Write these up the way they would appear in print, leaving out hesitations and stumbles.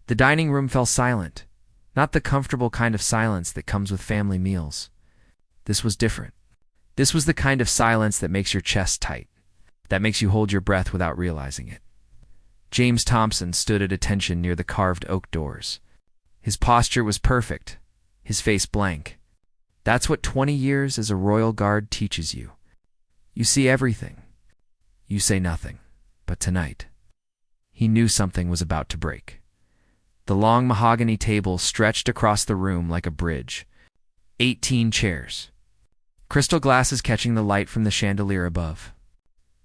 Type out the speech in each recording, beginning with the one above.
The dining room fell silent, not the comfortable kind of silence that comes with family meals. This was different. This was the kind of silence that makes your chest tight, that makes you hold your breath without realizing it. James Thompson stood at attention near the carved oak doors. His posture was perfect, his face blank. That's what 20 years as a royal guard teaches you. You see everything. You say nothing. But tonight, he knew something was about to break. The long mahogany table stretched across the room like a bridge. 18 chairs. Crystal glasses catching the light from the chandelier above.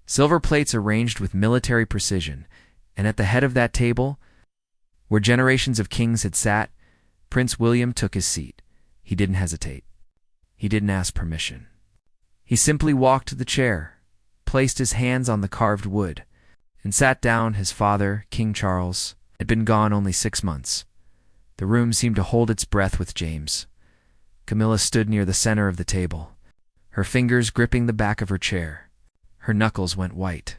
Silver plates arranged with military precision, and at the head of that table, where generations of kings had sat, Prince William took his seat. He didn't hesitate. He didn't ask permission. He simply walked to the chair, placed his hands on the carved wood, and sat down. His father, King Charles, had been gone only 6 months. The room seemed to hold its breath with James. Camilla stood near the center of the table, her fingers gripping the back of her chair. Her knuckles went white.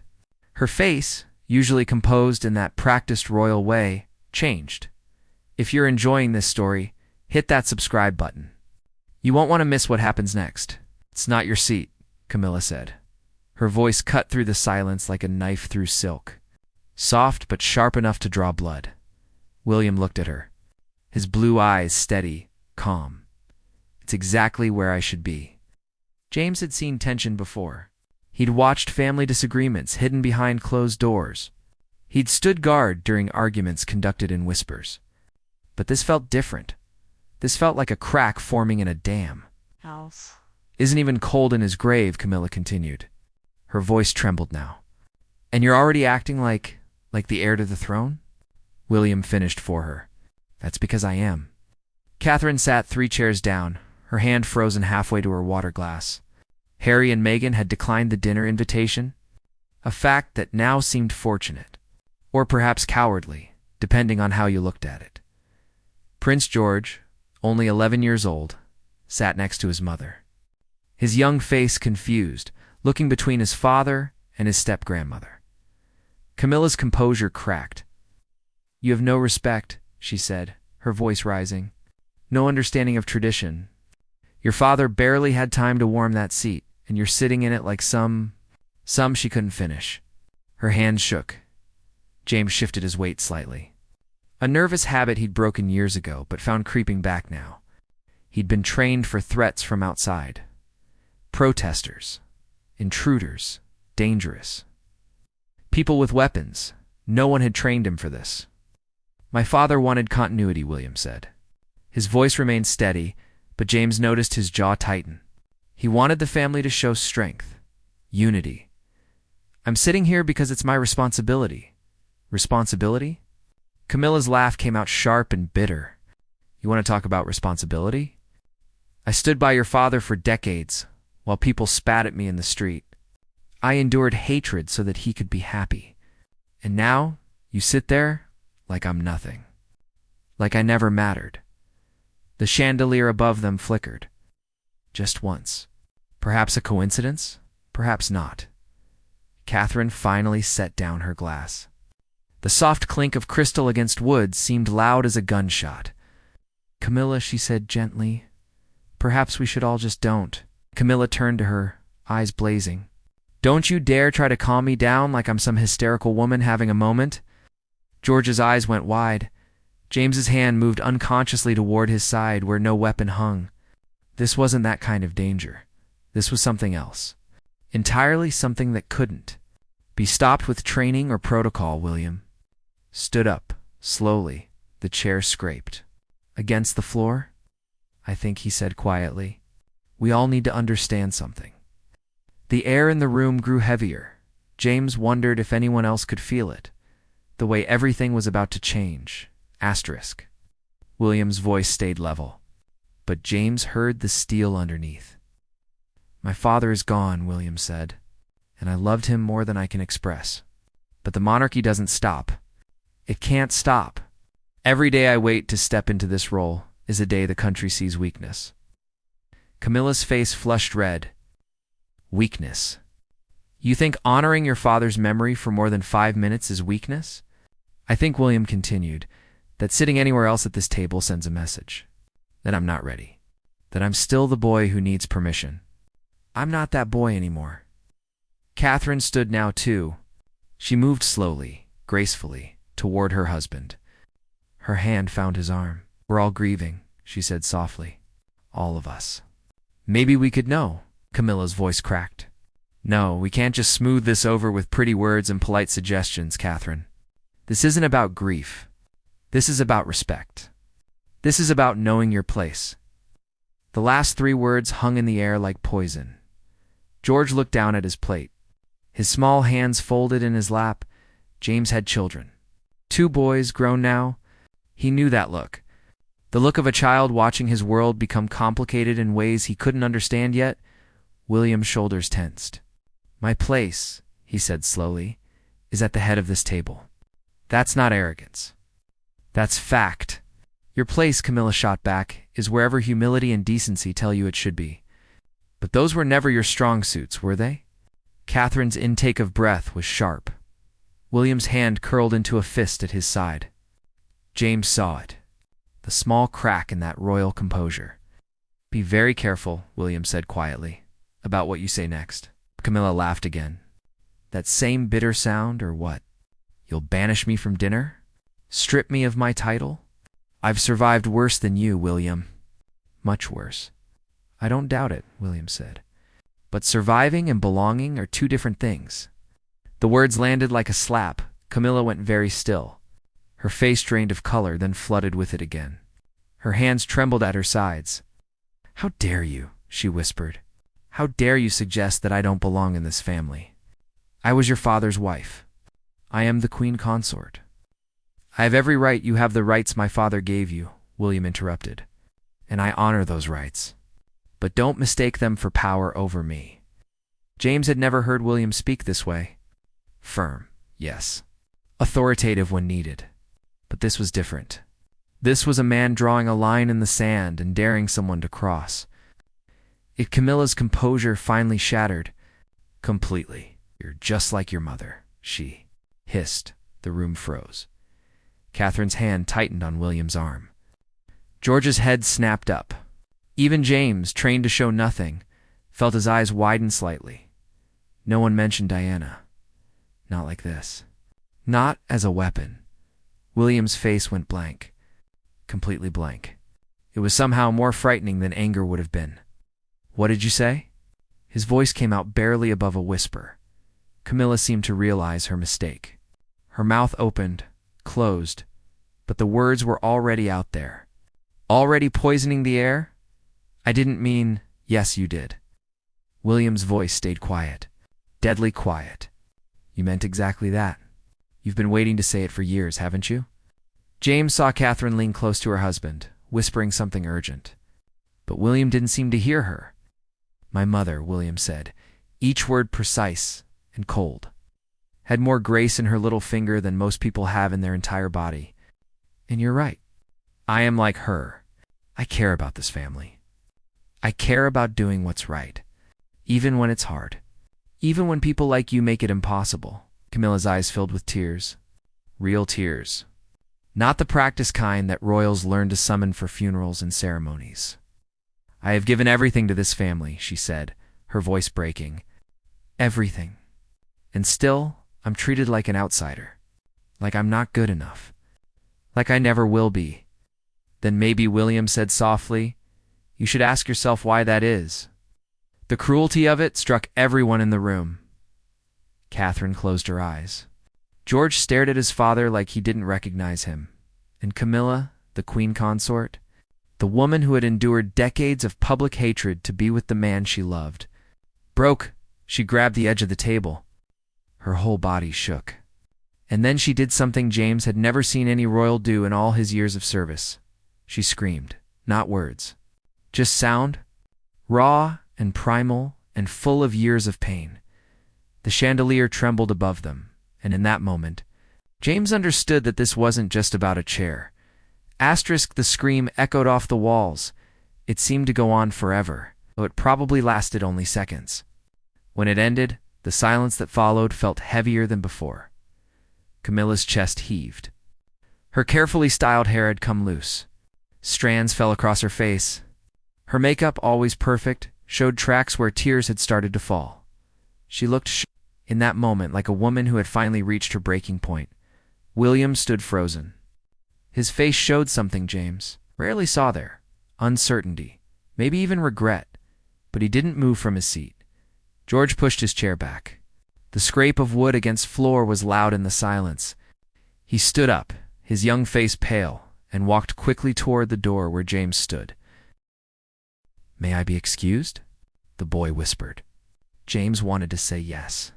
Her face, usually composed in that practiced royal way, changed. If you're enjoying this story, hit that subscribe button. You won't want to miss what happens next. It's not your seat, Camilla said. Her voice cut through the silence like a knife through silk, soft but sharp enough to draw blood. William looked at her, his blue eyes steady, calm. It's exactly where I should be. James had seen tension before. He'd watched family disagreements hidden behind closed doors. He'd stood guard during arguments conducted in whispers. But this felt different. This felt like a crack forming in a dam. House. Isn't even cold in his grave, Camilla continued. Her voice trembled now. And you're already acting like the heir to the throne? William finished for her. That's because I am. Catherine sat 3 chairs down, her hand frozen halfway to her water glass. Harry and Meghan had declined the dinner invitation, a fact that now seemed fortunate, or perhaps cowardly, depending on how you looked at it. Prince George, only 11 years old, sat next to his mother, his young face confused, looking between his father and his step-grandmother. Camilla's composure cracked. You have no respect, she said, her voice rising. No understanding of tradition. Your father barely had time to warm that seat, and you're sitting in it like some she couldn't finish. Her hands shook. James shifted his weight slightly. A nervous habit he'd broken years ago, but found creeping back now. He'd been trained for threats from outside. Protesters. Intruders. Dangerous. People with weapons. No one had trained him for this. My father wanted continuity, William said. His voice remained steady, but James noticed his jaw tighten. He wanted the family to show strength. Unity. I'm sitting here because it's my responsibility. Responsibility? Camilla's laugh came out sharp and bitter. You want to talk about responsibility? I stood by your father for decades, while people spat at me in the street. I endured hatred so that he could be happy. And now, you sit there like I'm nothing. Like I never mattered. The chandelier above them flickered. Just once. Perhaps a coincidence? Perhaps not. Catherine finally set down her glass. The soft clink of crystal against wood seemed loud as a gunshot. Camilla, she said gently, perhaps we should all just don't. Camilla turned to her, eyes blazing. Don't you dare try to calm me down like I'm some hysterical woman having a moment. George's eyes went wide. James's hand moved unconsciously toward his side where no weapon hung. This wasn't that kind of danger. This was something else. Entirely something that couldn't be stopped with training or protocol, William. Stood up, slowly. The chair scraped. Against the floor? I think, he said quietly. We all need to understand something. The air in the room grew heavier. James wondered if anyone else could feel it. The way everything was about to change. Asterisk. William's voice stayed level. But James heard the steel underneath. My father is gone, William said, and I loved him more than I can express. But the monarchy doesn't stop. It can't stop. Every day I wait to step into this role is a day the country sees weakness. Camilla's face flushed red. Weakness. You think honoring your father's memory for more than 5 minutes is weakness? I think, William continued, that sitting anywhere else at this table sends a message. That I'm not ready. That I'm still the boy who needs permission. I'm not that boy anymore. Catherine stood now too. She moved slowly, gracefully, toward her husband. Her hand found his arm. We're all grieving, she said softly. All of us. Maybe we could know, Camilla's voice cracked. No, we can't just smooth this over with pretty words and polite suggestions, Catherine. This isn't about grief. This is about respect. This is about knowing your place. The last 3 words hung in the air like poison. George looked down at his plate. His small hands folded in his lap. James had children. 2 boys, grown now. He knew that look. The look of a child watching his world become complicated in ways he couldn't understand yet. William's shoulders tensed. My place, he said slowly, is at the head of this table. That's not arrogance. That's fact. Your place, Camilla shot back, is wherever humility and decency tell you it should be. But those were never your strong suits, were they? Catherine's intake of breath was sharp. William's hand curled into a fist at his side. James saw it. The small crack in that royal composure. Be very careful, William said quietly, about what you say next. Camilla laughed again. That same bitter sound, or what? You'll banish me from dinner? Strip me of my title? I've survived worse than you, William. Much worse. I don't doubt it, William said. But surviving and belonging are 2 different things. The words landed like a slap. Camilla went very still. Her face drained of color, then flooded with it again. Her hands trembled at her sides. How dare you, she whispered. How dare you suggest that I don't belong in this family? I was your father's wife. I am the queen consort. I have every right. You have the rights my father gave you, William interrupted. And I honor those rights. But don't mistake them for power over me. James had never heard William speak this way. Firm, yes. Authoritative when needed. But this was different. This was a man drawing a line in the sand and daring someone to cross. Camilla's composure finally shattered. Completely. You're just like your mother, she hissed. The room froze. Catherine's hand tightened on William's arm. George's head snapped up. Even James, trained to show nothing, felt his eyes widen slightly. No one mentioned Diana. Not like this. Not as a weapon. William's face went blank. Completely blank. It was somehow more frightening than anger would have been. What did you say? His voice came out barely above a whisper. Camilla seemed to realize her mistake. Her mouth opened, closed, but the words were already out there. Already poisoning the air? I didn't mean, yes, you did. William's voice stayed quiet. Deadly quiet. You meant exactly that. You've been waiting to say it for years, haven't you? James saw Catherine lean close to her husband, whispering something urgent. But William didn't seem to hear her. My mother, William said, each word precise and cold. Had more grace in her little finger than most people have in their entire body. And you're right. I am like her. I care about this family. I care about doing what's right, even when it's hard. Even when people like you make it impossible. Camilla's eyes filled with tears. Real tears. Not the practice kind that royals learn to summon for funerals and ceremonies. I have given everything to this family, she said, her voice breaking. Everything. And still, I'm treated like an outsider. Like I'm not good enough. Like I never will be. Then maybe, William said softly, you should ask yourself why that is. The cruelty of it struck everyone in the room. Catherine closed her eyes. George stared at his father like he didn't recognize him. And Camilla, the queen consort, the woman who had endured decades of public hatred to be with the man she loved, broke. She grabbed the edge of the table. Her whole body shook. And then she did something James had never seen any royal do in all his years of service. She screamed, not words. Just sound, raw and primal and full of years of pain. The chandelier trembled above them, and in that moment, James understood that this wasn't just about a chair. The scream echoed off the walls. It seemed to go on forever, though it probably lasted only seconds. When it ended, the silence that followed felt heavier than before. Camilla's chest heaved. Her carefully styled hair had come loose. Strands fell across her face. Her makeup, always perfect, showed tracks where tears had started to fall. She looked in that moment like a woman who had finally reached her breaking point. William stood frozen. His face showed something James rarely saw there: uncertainty, maybe even regret, but he didn't move from his seat. George pushed his chair back. The scrape of wood against floor was loud in the silence. He stood up, his young face pale, and walked quickly toward the door where James stood. "May I be excused?" the boy whispered. James wanted to say yes.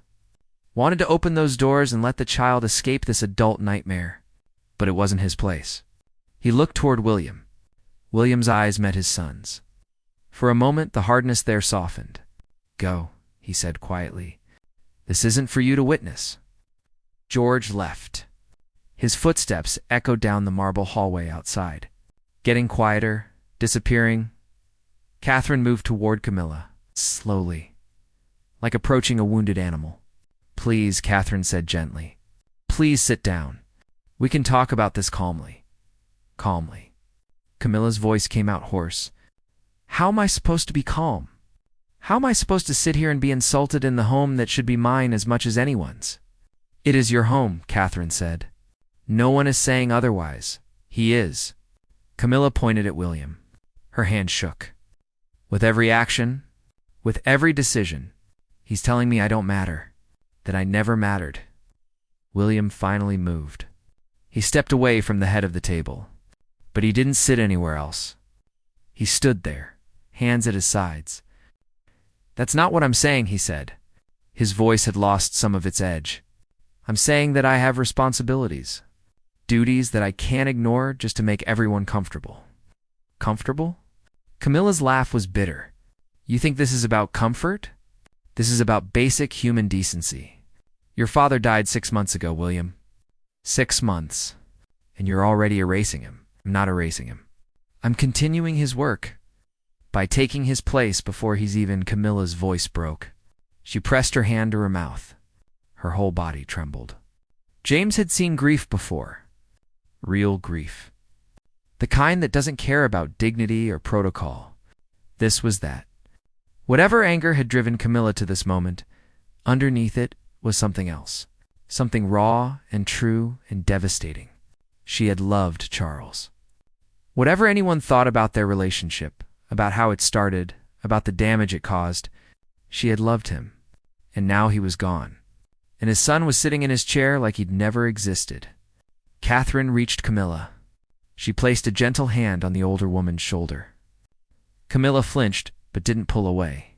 Wanted to open those doors and let the child escape this adult nightmare. But it wasn't his place. He looked toward William. William's eyes met his son's. For a moment, the hardness there softened. "Go," he said quietly. "This isn't for you to witness." George left. His footsteps echoed down the marble hallway outside, getting quieter, disappearing. Catherine moved toward Camilla, slowly, like approaching a wounded animal. "Please," Catherine said gently. "Please sit down. We can talk about this calmly." Calmly. Camilla's voice came out hoarse. "How am I supposed to be calm? How am I supposed to sit here and be insulted in the home that should be mine as much as anyone's?" "It is your home," Catherine said. "No one is saying otherwise. He is." Camilla pointed at William. Her hand shook. "With every action, with every decision, he's telling me I don't matter, that I never mattered." William finally moved. He stepped away from the head of the table, but he didn't sit anywhere else. He stood there, hands at his sides. "That's not what I'm saying," he said. His voice had lost some of its edge. "I'm saying that I have responsibilities, duties that I can't ignore just to make everyone comfortable." "Comfortable?" Camilla's laugh was bitter. "You think this is about comfort? This is about basic human decency. Your father died 6 months ago, William. 6 months. And you're already erasing him." "I'm not erasing him. I'm continuing his work by taking his place before he's even—" Camilla's voice broke. She pressed her hand to her mouth. Her whole body trembled. James had seen grief before. Real grief. The kind that doesn't care about dignity or protocol. This was that. Whatever anger had driven Camilla to this moment, underneath it was something else. Something raw and true and devastating. She had loved Charles. Whatever anyone thought about their relationship, about how it started, about the damage it caused, she had loved him. And now he was gone. And his son was sitting in his chair like he'd never existed. Catherine reached Camilla. She placed a gentle hand on the older woman's shoulder. Camilla flinched, but didn't pull away.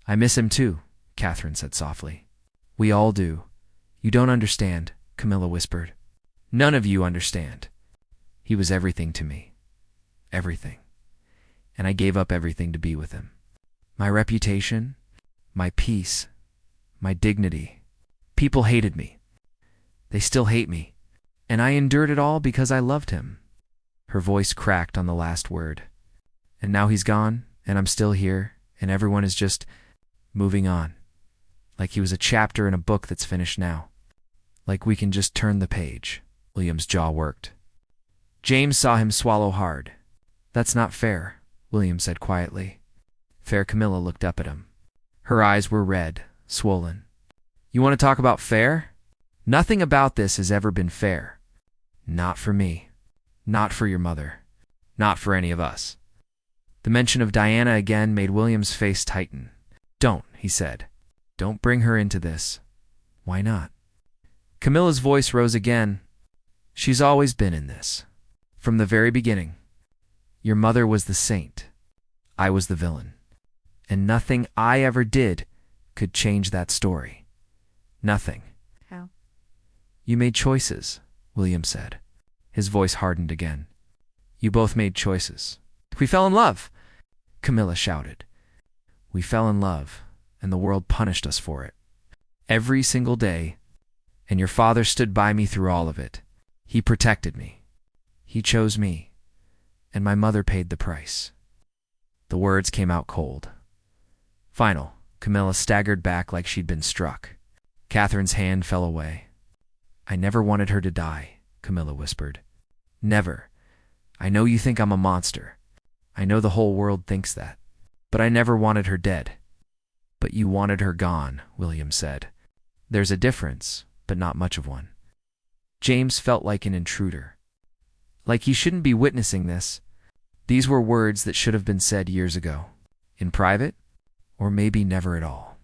"I miss him too," Catherine said softly. "We all do. You don't understand," Camilla whispered. "None of you understand. He was everything to me. Everything. And I gave up everything to be with him. My reputation, my peace, my dignity. People hated me. They still hate me. And I endured it all because I loved him." Her voice cracked on the last word. "And now he's gone, and I'm still here, and everyone is just moving on. Like he was a chapter in a book that's finished now. Like we can just turn the page." William's jaw worked. James saw him swallow hard. "That's not fair," William said quietly. Fair Camilla looked up at him. Her eyes were red, swollen. "You want to talk about fair? Nothing about this has ever been fair. Not for me. Not for your mother. Not for any of us." The mention of Diana again made William's face tighten. "Don't," he said. "Don't bring her into this." "Why not?" Camilla's voice rose again. "She's always been in this. From the very beginning. Your mother was the saint. I was the villain. And nothing I ever did could change that story. Nothing." "How?" "You made choices," William said. His voice hardened again. "You both made choices." "We fell in love!" Camilla shouted. "We fell in love, and the world punished us for it. Every single day. And your father stood by me through all of it. He protected me. He chose me. And my mother paid the price." The words came out cold. Final. Camilla staggered back like she'd been struck. Catherine's hand fell away. "I never wanted her to die," Camilla whispered. Never. I know you think I'm a monster. I know the whole world thinks that. But I never wanted her dead. But you wanted her gone, William said. There's a difference, but not much of one. James felt like an intruder. Like he shouldn't be witnessing this. These were words that should have been said years ago. In private, or maybe never at all.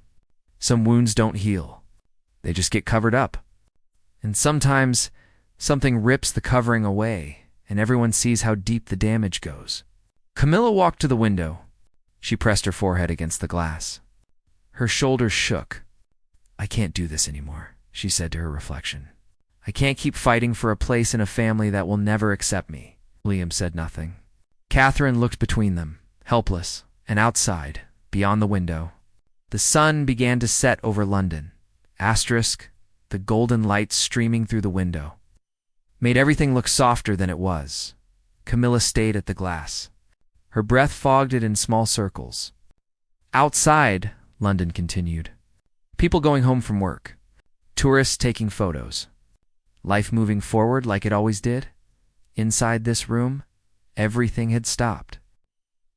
Some wounds don't heal. They just get covered up. And sometimes something rips the covering away, and everyone sees how deep the damage goes. Camilla walked to the window. She pressed her forehead against the glass. Her shoulders shook. I can't do this anymore, she said to her reflection. I can't keep fighting for a place in a family that will never accept me. William said nothing. Catherine looked between them, helpless, and outside, beyond the window. The sun began to set over London. Asterisk, the golden light streaming through the window, made everything look softer than it was. Camilla stayed at the glass. Her breath fogged it in small circles. Outside, London continued. People going home from work. Tourists taking photos. Life moving forward like it always did. Inside this room, everything had stopped.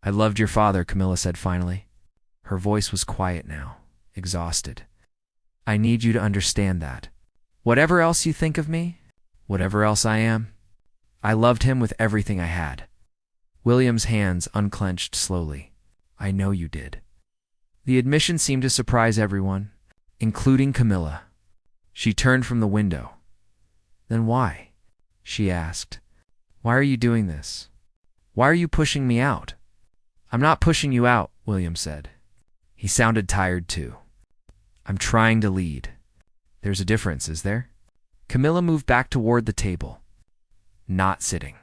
I loved your father, Camilla said finally. Her voice was quiet now, exhausted. I need you to understand that. Whatever else you think of me, whatever else I am, I loved him with everything I had. William's hands unclenched slowly. I know you did. The admission seemed to surprise everyone, including Camilla. She turned from the window. Then why? She asked. Why are you doing this? Why are you pushing me out? I'm not pushing you out, William said. He sounded tired too. I'm trying to lead. There's a difference, is there? Camilla moved back toward the table. Not sitting.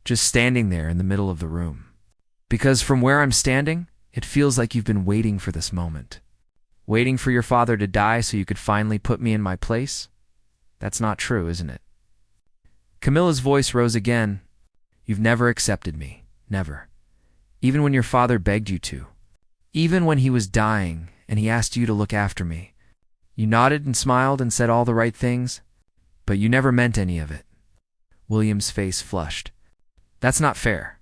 Just standing there in the middle of the room. Because from where I'm standing, it feels like you've been waiting for this moment. Waiting for your father to die so you could finally put me in my place? That's not true, isn't it? Camilla's voice rose again. You've never accepted me. Never. Even when your father begged you to. Even when he was dying and he asked you to look after me. You nodded and smiled and said all the right things, but you never meant any of it. William's face flushed. That's not fair.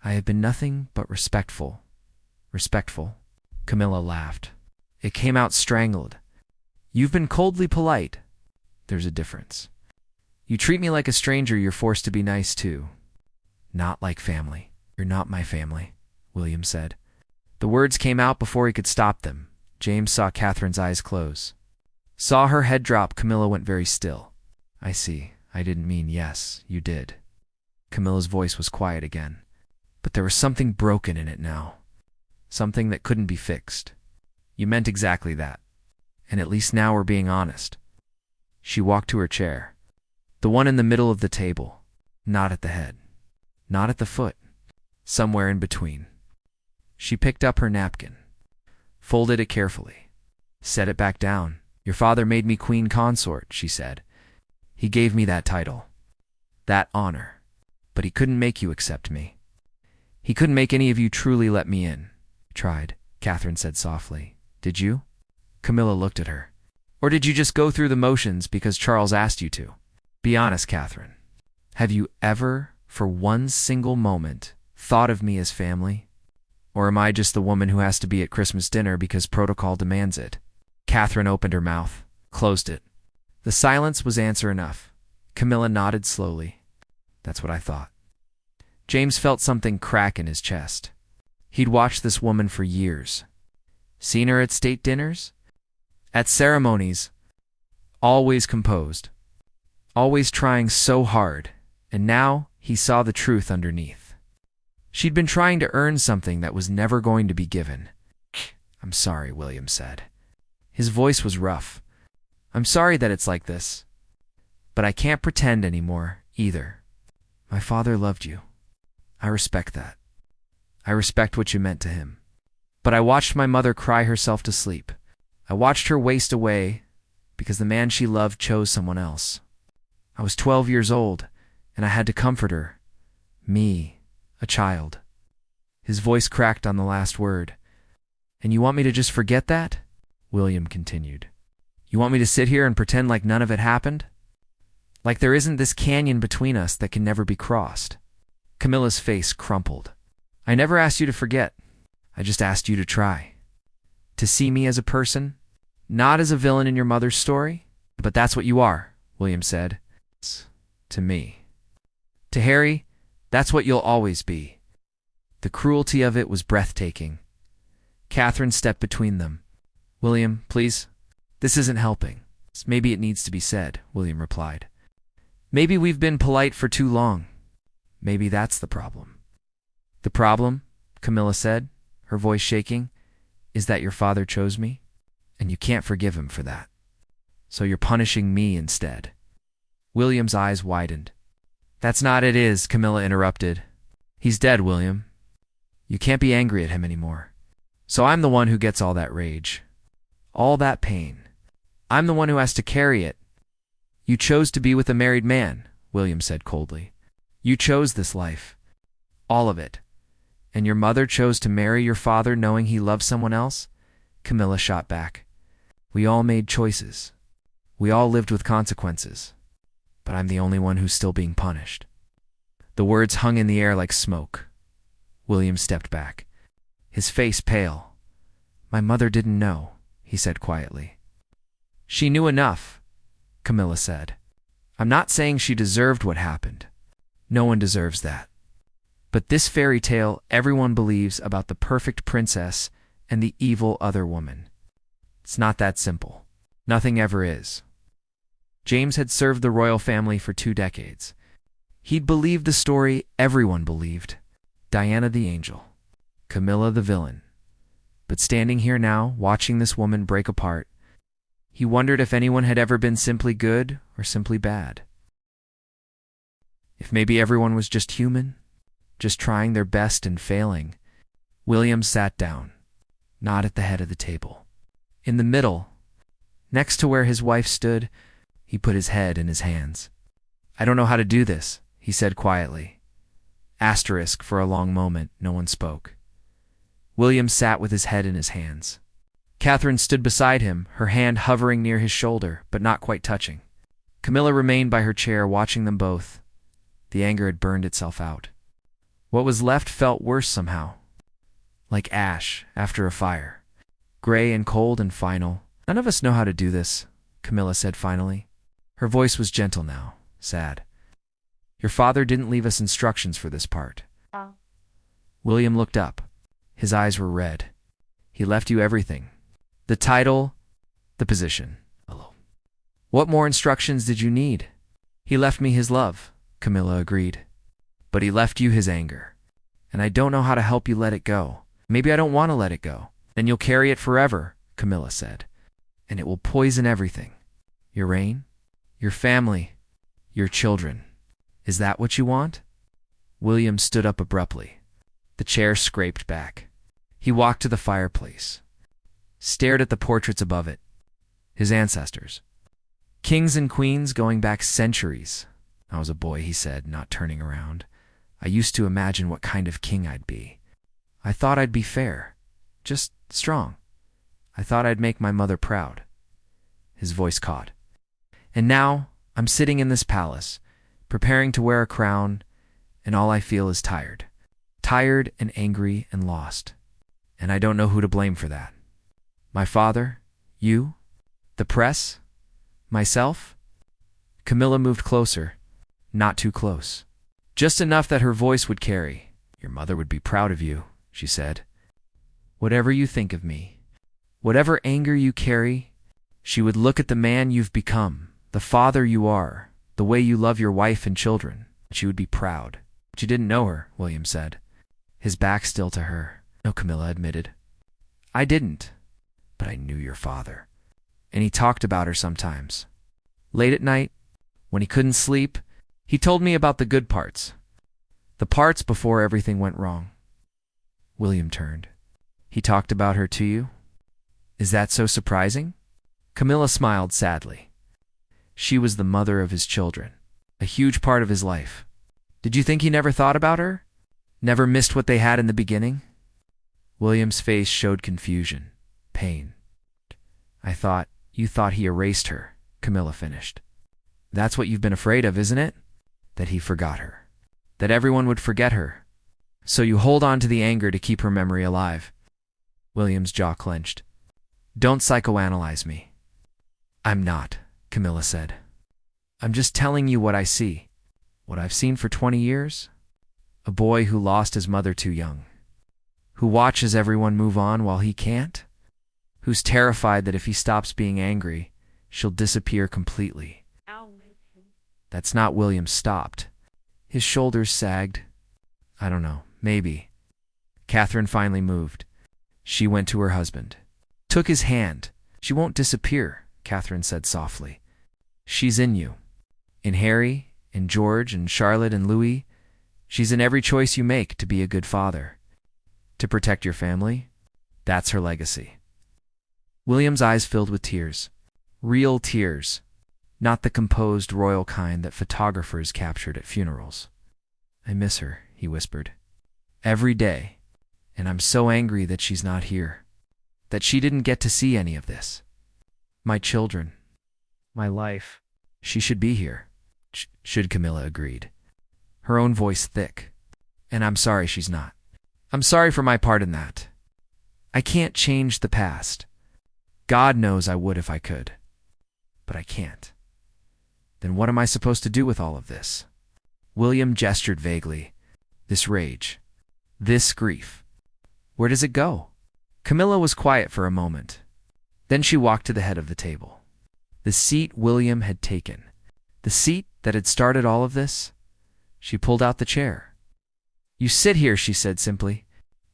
I have been nothing but respectful. Respectful? Camilla laughed. It came out strangled. You've been coldly polite. There's a difference. You treat me like a stranger you're forced to be nice to. Not like family. You're not my family, William said. The words came out before he could stop them. James saw Catherine's eyes close. Saw her head drop. Camilla went very still. I see. I didn't mean yes, you did. Camilla's voice was quiet again. But there was something broken in it now. Something that couldn't be fixed. You meant exactly that. And at least now we're being honest. She walked to her chair. The one in the middle of the table. Not at the head. Not at the foot. Somewhere in between. She picked up her napkin. Folded it carefully. Set it back down. Your father made me queen consort, she said. He gave me that title. That honor. But he couldn't make you accept me. He couldn't make any of you truly let me in. Tried, Catherine said softly. Did you? Camilla looked at her. Or did you just go through the motions because Charles asked you to? Be honest, Catherine. Have you ever, for one single moment, thought of me as family? Or am I just the woman who has to be at Christmas dinner because protocol demands it? Catherine opened her mouth, closed it. The silence was answer enough. Camilla nodded slowly. That's what I thought. James felt something crack in his chest. He'd watched this woman for years. Seen her at state dinners? At ceremonies. Always composed. Always trying so hard. And now he saw the truth underneath. She'd been trying to earn something that was never going to be given. I'm sorry, William said. His voice was rough. I'm sorry that it's like this. But I can't pretend anymore, either. My father loved you. I respect that. I respect what you meant to him. But I watched my mother cry herself to sleep. I watched her waste away because the man she loved chose someone else. I was 12 years old, and I had to comfort her. Me, a child. His voice cracked on the last word. And you want me to just forget that? William continued. You want me to sit here and pretend like none of it happened? Like there isn't this canyon between us that can never be crossed. Camilla's face crumpled. I never asked you to forget. I just asked you to try. To see me as a person, not as a villain in your mother's story. But that's what you are, William said. To me. To Harry, that's what you'll always be. The cruelty of it was breathtaking. Catherine stepped between them. William, please. This isn't helping. Maybe it needs to be said, William replied. Maybe we've been polite for too long. Maybe that's the problem. The problem, Camilla said, her voice shaking, is that your father chose me, and you can't forgive him for that. So you're punishing me instead. William's eyes widened. That's not it is, Camilla interrupted. He's dead, William. You can't be angry at him anymore. So I'm the one who gets all that rage. All that pain. I'm the one who has to carry it. You chose to be with a married man, William said coldly. You chose this life. All of it. And your mother chose to marry your father knowing he loved someone else? Camilla shot back. We all made choices. We all lived with consequences. But I'm the only one who's still being punished. The words hung in the air like smoke. William stepped back, his face pale. My mother didn't know, he said quietly. She knew enough, Camilla said. I'm not saying she deserved what happened. No one deserves that. But this fairy tale everyone believes about the perfect princess and the evil other woman. It's not that simple. Nothing ever is. James had served the royal family for 2 decades. He'd believed the story everyone believed. Diana the angel, Camilla the villain. But standing here now, watching this woman break apart, he wondered if anyone had ever been simply good or simply bad. If maybe everyone was just human, just trying their best and failing. William sat down, not at the head of the table. In the middle, next to where his wife stood, he put his head in his hands. I don't know how to do this, he said quietly. Asterisk, for a long moment, no one spoke. William sat with his head in his hands. Catherine stood beside him, her hand hovering near his shoulder, but not quite touching. Camilla remained by her chair, watching them both. The anger had burned itself out. What was left felt worse somehow, like ash after a fire. Gray and cold and final. None of us know how to do this, Camilla said finally. Her voice was gentle now, sad. Your father didn't leave us instructions for this part. William looked up. His eyes were red. He left you everything. The title, the position. Hello. What more instructions did you need? He left me his love, Camilla agreed. But he left you his anger. And I don't know how to help you let it go. Maybe I don't want to let it go. Then you'll carry it forever, Camilla said. And it will poison everything. Your reign, your family, your children. Is that what you want? William stood up abruptly. The chair scraped back. He walked to the fireplace, stared at the portraits above it. His ancestors. Kings and queens going back centuries. I was a boy, he said, not turning around. I used to imagine what kind of king I'd be. I thought I'd be fair, just strong. I thought I'd make my mother proud. His voice caught. And now I'm sitting in this palace, preparing to wear a crown, and all I feel is tired. Tired and angry and lost. And I don't know who to blame for that. My father? You? The press? Myself? Camilla moved closer. Not too close. Just enough that her voice would carry. Your mother would be proud of you, she said. Whatever you think of me, whatever anger you carry, she would look at the man you've become, the father you are, the way you love your wife and children. She would be proud. But you didn't know her, William said. His back still to her. No, Camilla admitted. I didn't. But I knew your father. And he talked about her sometimes. Late at night, when he couldn't sleep, he told me about the good parts. The parts before everything went wrong. William turned. He talked about her to you? Is that so surprising? Camilla smiled sadly. She was the mother of his children, a huge part of his life. Did you think he never thought about her? Never missed what they had in the beginning? William's face showed confusion, pain. You thought he erased her, Camilla finished. That's what you've been afraid of, isn't it? That he forgot her. That everyone would forget her. So you hold on to the anger to keep her memory alive. William's jaw clenched. Don't psychoanalyze me. I'm not, Camilla said. I'm just telling you what I see. What I've seen for 20 years. A boy who lost his mother too young. Who watches everyone move on while he can't. Who's terrified that if he stops being angry, she'll disappear completely. That's not William stopped. His shoulders sagged. I don't know, maybe. Catherine finally moved. She went to her husband. Took his hand. She won't disappear, Catherine said softly. She's in you. In Harry, in George, and Charlotte, and Louis. She's in every choice you make to be a good father. To protect your family. That's her legacy. William's eyes filled with tears. Real tears. Not the composed royal kind that photographers captured at funerals. I miss her, he whispered. Every day. And I'm so angry that she's not here. That she didn't get to see any of this. My children. My life. She should be here. Should, Camilla agreed. Her own voice thick. And I'm sorry she's not. I'm sorry for my part in that. I can't change the past. God knows I would if I could. But I can't. Then what am I supposed to do with all of this? William gestured vaguely. This rage. This grief. Where does it go? Camilla was quiet for a moment. Then she walked to the head of the table. The seat William had taken. The seat that had started all of this. She pulled out the chair. You sit here, she said simply.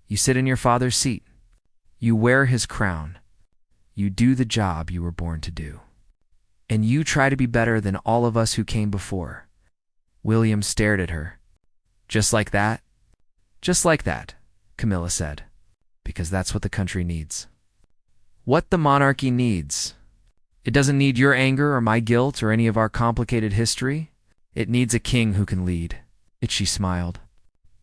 You sit in your father's seat. You wear his crown. You do the job you were born to do. And you try to be better than all of us who came before. William stared at her. Just like that? Just like that, Camilla said. Because that's what the country needs. What the monarchy needs. It doesn't need your anger or my guilt or any of our complicated history. It needs a king who can lead. She smiled.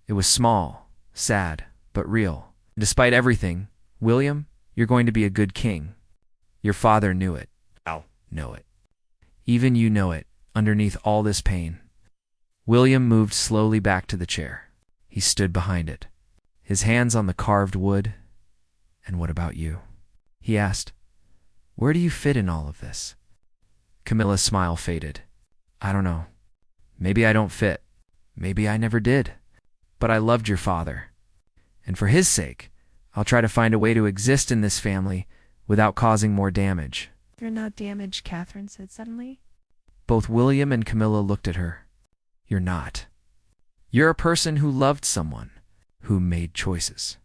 It was small, sad, but real. Despite everything, William, you're going to be a good king. Your father knew it. I'll know it. Even you know it, underneath all this pain. William moved slowly back to the chair. He stood behind it, his hands on the carved wood. And what about you? He asked. Where do you fit in all of this? Camilla's smile faded. I don't know. Maybe I don't fit. Maybe I never did. But I loved your father. And for his sake, I'll try to find a way to exist in this family without causing more damage. You're not damaged, Catherine said suddenly. Both William and Camilla looked at her. You're not. You're a person who loved someone, who made choices,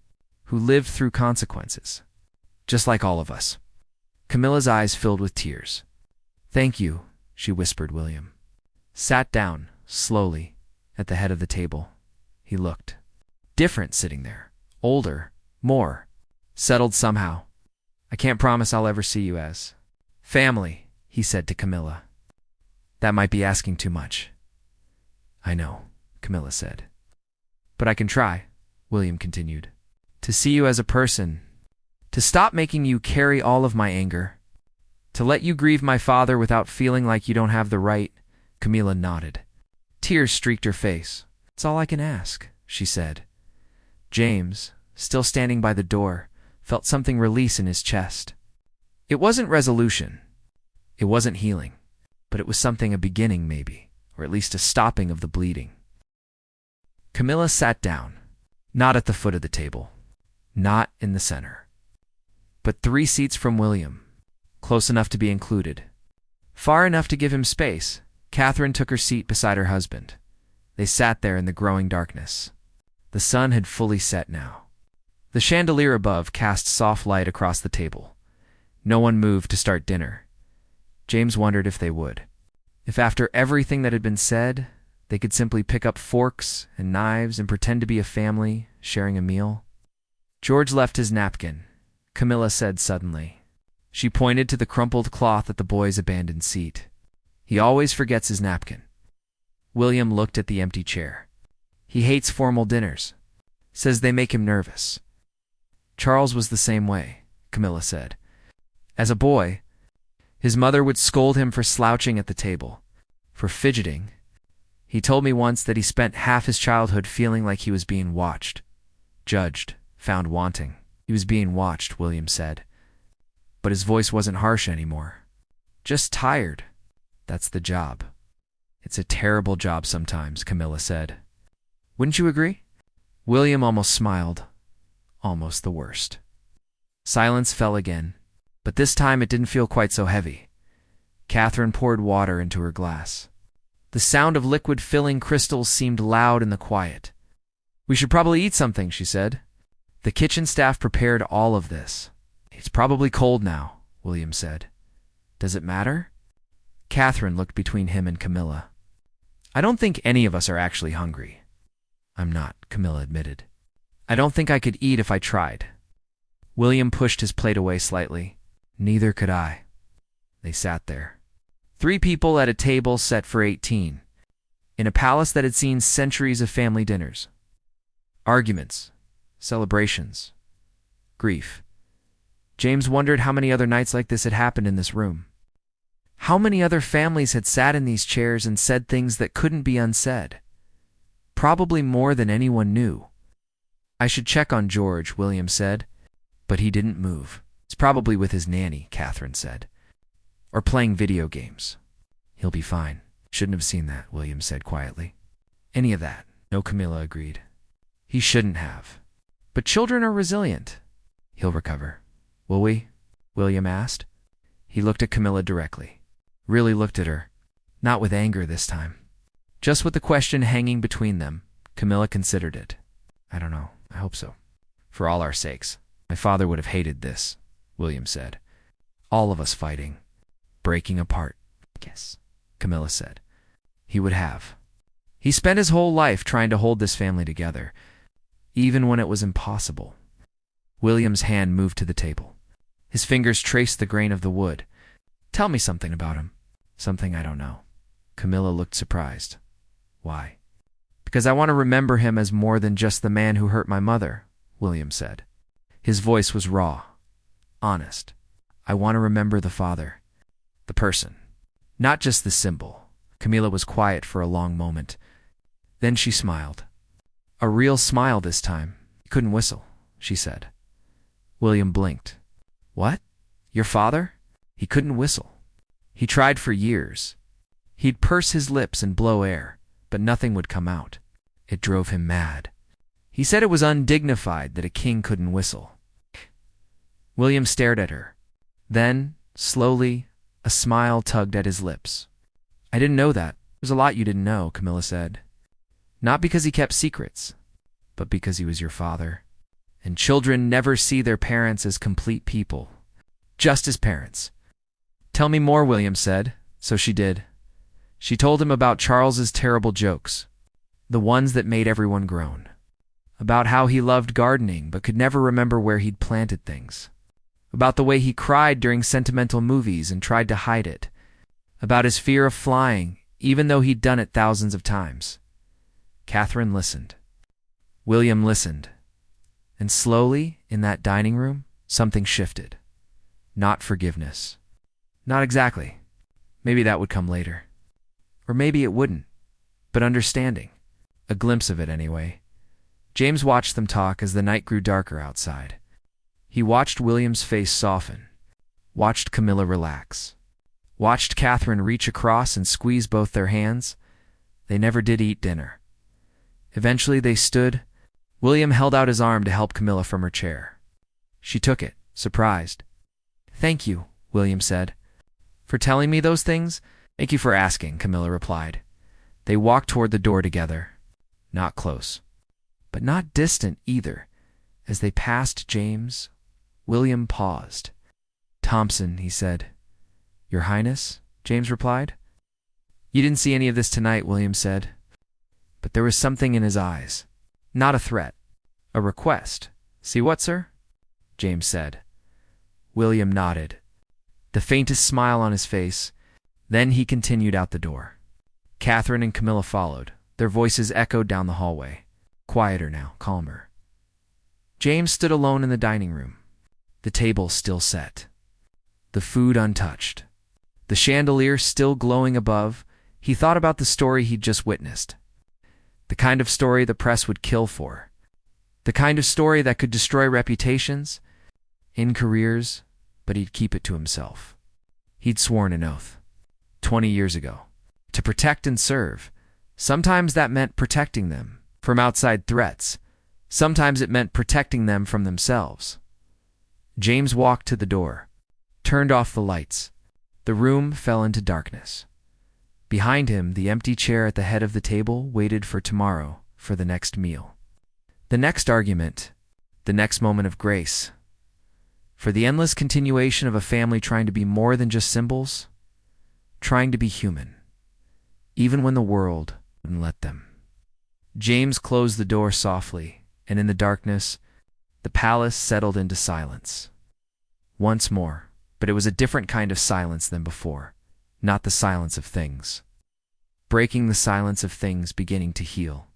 who lived through consequences, just like all of us. Camilla's eyes filled with tears. Thank you, she whispered. William sat down, slowly, at the head of the table. He looked different sitting there, older, more settled somehow. I can't promise I'll ever see you as family, he said to Camilla. That might be asking too much. I know, Camilla said. But I can try, William continued, to see you as a person, to stop making you carry all of my anger, to let you grieve my father without feeling like you don't have the right. Camilla nodded. Tears streaked her face. It's all I can ask, she said. James, still standing by the door, felt something release in his chest. It wasn't resolution. It wasn't healing. But it was something, a beginning maybe, or at least a stopping of the bleeding. Camilla sat down, not at the foot of the table, not in the center, but 3 seats from William, close enough to be included, far enough to give him space. Catherine took her seat beside her husband. They sat there in the growing darkness. The sun had fully set now. The chandelier above cast soft light across the table. No one moved to start dinner. James wondered if they would. If after everything that had been said, they could simply pick up forks and knives and pretend to be a family, sharing a meal. George left his napkin, Camilla said suddenly. She pointed to the crumpled cloth at the boy's abandoned seat. He always forgets his napkin. William looked at the empty chair. He hates formal dinners. Says they make him nervous. Charles was the same way, Camilla said. As a boy, his mother would scold him for slouching at the table. for fidgeting. He told me once that he spent half his childhood feeling like he was being watched, judged, found wanting. He was being watched, William said. But his voice wasn't harsh anymore. Just tired. That's the job. It's a terrible job sometimes, Camilla said. Wouldn't you agree? William almost smiled. Almost the worst. Silence fell again, but this time it didn't feel quite so heavy. Catherine poured water into her glass. The sound of liquid filling crystals seemed loud in the quiet. We should probably eat something, she said. The kitchen staff prepared all of this. It's probably cold now, William said. Does it matter? Catherine looked between him and Camilla. I don't think any of us are actually hungry. I'm not, Camilla admitted. I don't think I could eat if I tried. William pushed his plate away slightly. Neither could I. They sat there. 3 people at a table set for 18, in a palace that had seen centuries of family dinners. Arguments, celebrations, grief. James wondered how many other nights like this had happened in this room. How many other families had sat in these chairs and said things that couldn't be unsaid? Probably more than anyone knew. I should check on George, William said, but he didn't move. It's probably with his nanny, Catherine said. Or playing video games. He'll be fine. Shouldn't have seen that, William said quietly. Any of that. No, Camilla agreed. He shouldn't have. But children are resilient. He'll recover. Will we? William asked. He looked at Camilla directly. Really looked at her. Not with anger this time. Just with the question hanging between them, Camilla considered it. I don't know. I hope so. For all our sakes. My father would have hated this, William said. All of us fighting. Breaking apart. Yes, Camilla said. He would have. He spent his whole life trying to hold this family together, even when it was impossible. William's hand moved to the table. His fingers traced the grain of the wood. Tell me something about him. Something I don't know. Camilla looked surprised. Why? Because I want to remember him as more than just the man who hurt my mother, William said. His voice was raw, honest. I want to remember the father. The person. Not just the symbol. Camilla was quiet for a long moment. Then she smiled. A real smile this time. He couldn't whistle, she said. William blinked. What? Your father? He couldn't whistle. He tried for years. He'd purse his lips and blow air, but nothing would come out. It drove him mad. He said it was undignified that a king couldn't whistle. William stared at her. Then, slowly, a smile tugged at his lips. I didn't know that. There's a lot you didn't know, Camilla said. Not because he kept secrets, but because he was your father. And children never see their parents as complete people, just as parents. Tell me more, William said. So she did. She told him about Charles's terrible jokes, the ones that made everyone groan. About how he loved gardening but could never remember where he'd planted things. About the way he cried during sentimental movies and tried to hide it. About his fear of flying, even though he'd done it thousands of times. Catherine listened. William listened. And slowly, in that dining room, something shifted. Not forgiveness. Not exactly. Maybe that would come later. Or maybe it wouldn't. But understanding. A glimpse of it anyway. James watched them talk as the night grew darker outside. He watched William's face soften. Watched Camilla relax. Watched Catherine reach across and squeeze both their hands. They never did eat dinner. Eventually they stood. William held out his arm to help Camilla from her chair. She took it, surprised. Thank you, William said. For telling me those things? Thank you for asking, Camilla replied. They walked toward the door together. Not close, but not distant either. As they passed James, William paused. Thompson, he said. Your Highness? James replied. You didn't see any of this tonight, William said. But there was something in his eyes. Not a threat. A request. See what, sir? James said. William nodded. The faintest smile on his face. Then he continued out the door. Catherine and Camilla followed. Their voices echoed down the hallway. Quieter now, calmer. James stood alone in the dining room. The table still set. The food untouched. The chandelier still glowing above. He thought about the story he'd just witnessed. The kind of story the press would kill for. The kind of story that could destroy reputations, end careers, but he'd keep it to himself. He'd sworn an oath 20 years ago to protect and serve. Sometimes that meant protecting them from outside threats. Sometimes it meant protecting them from themselves. James walked to the door, turned off the lights. The room fell into darkness. Behind him, the empty chair at the head of the table waited for tomorrow, for the next meal. The next argument, the next moment of grace. For the endless continuation of a family trying to be more than just symbols, trying to be human, even when the world wouldn't let them. James closed the door softly, and in the darkness, the palace settled into silence. Once more, but it was a different kind of silence than before, not the silence of things. Breaking the silence of things beginning to heal.